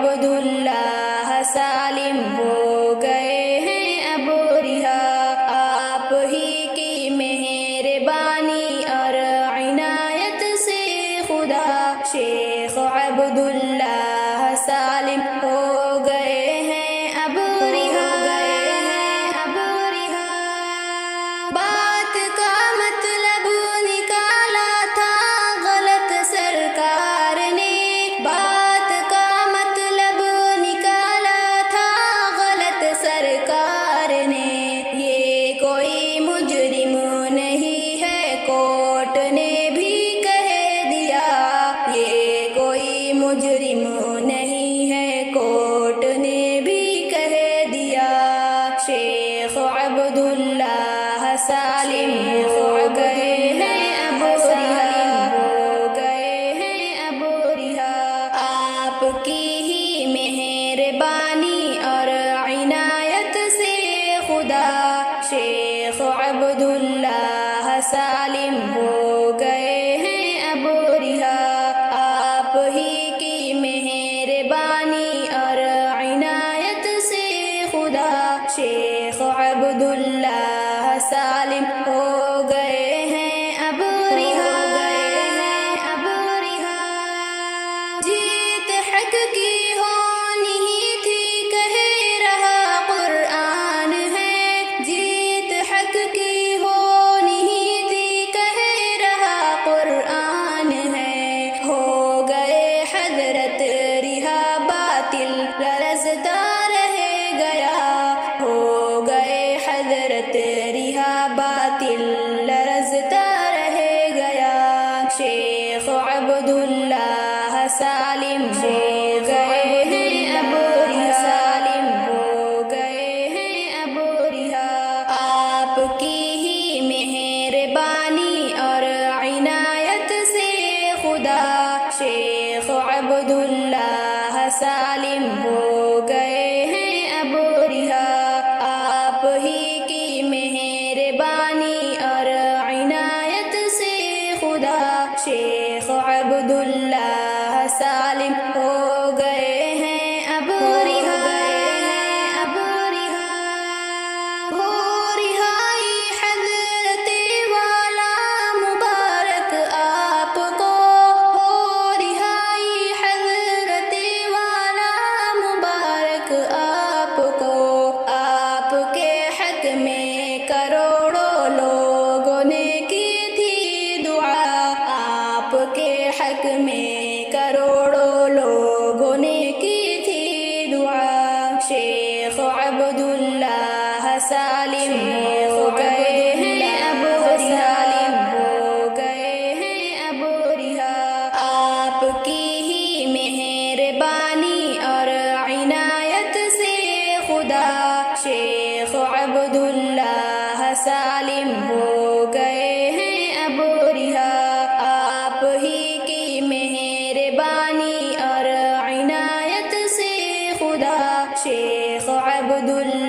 عبداللہ سالم ہو گئے ہیں اب رہا، آپ ہی کی مہربانی اور عنایت سے خدا شیخ عبداللہ سالم ہو گئے ہیں اب رہا، بات کا مطلب نکالا تھا غلط سرکار نے، بات کا مطلب نکالا تھا غلط سرکار نے، یہ کوئی مجرم نہیں ہے کورٹ نے بھی کہہ دیا، یہ کوئی مجرم نہیں ہے کورٹ نے بھی کہہ دیا، شیخ عبداللہ سالم ہو گئے ہیں اب رہا، ہو گئے ہیں اب رہا، آپ کی ہی مہربانی اور عنایت سے خدا شیخ عبداللہ سالم ہو گئے ہیں اب رہا، آپ ہی کی مہربانی اور عنایت سے خدا شیخ عبداللہ سالم ہو گئے ہیں اب رہا، اب رہا، جیت حق کی ہونی ہی تھی کہہ رہا قرآن ہے، جیت حق کی ہونی ہی تھی کہہ رہا قرآن ہے، ہو گئے حضرت رہا باطل لرزتا رہ گیا، ہو گئے حضرت رہا باطل لرزتا رہ گیا، شیخ عبداللہ سالم ہو گئے ہیں اب رہا، سالم ہو گئے ہیں اب رہا، آپ کی ہی مہربانی اور عنایت سے خدا شیخ عبداللہ سالم ہو گئے ہیں اب رہا، آپ ہی کی مہربانی اور عنایت سے خدا شیخ عبداللہ سالم ہو گئے ہیں اب رہا، اب رہا، ہو رہائی حضرت والا مبارک آپ کو، ہو رہائی حضرت والا مبارک آپ کو، آپ کے حق میں کروڑوں لوگوں نے کی تھی دعا، آپ کے حق میں کروڑوں لوگوں نے کی تھی دعا، شیخ عبداللہ سالم ہو گئے ہیں اب رہا، ہو گئے ہیں اب رہا، آپ کی ہی مہربانی اور عنایت سے خدا شیخ عبداللہ سالم ہو گئے ہیں اب رہا، آپ ہی کی مہربانی اور عنایت سے خدا شیخ عبداللہ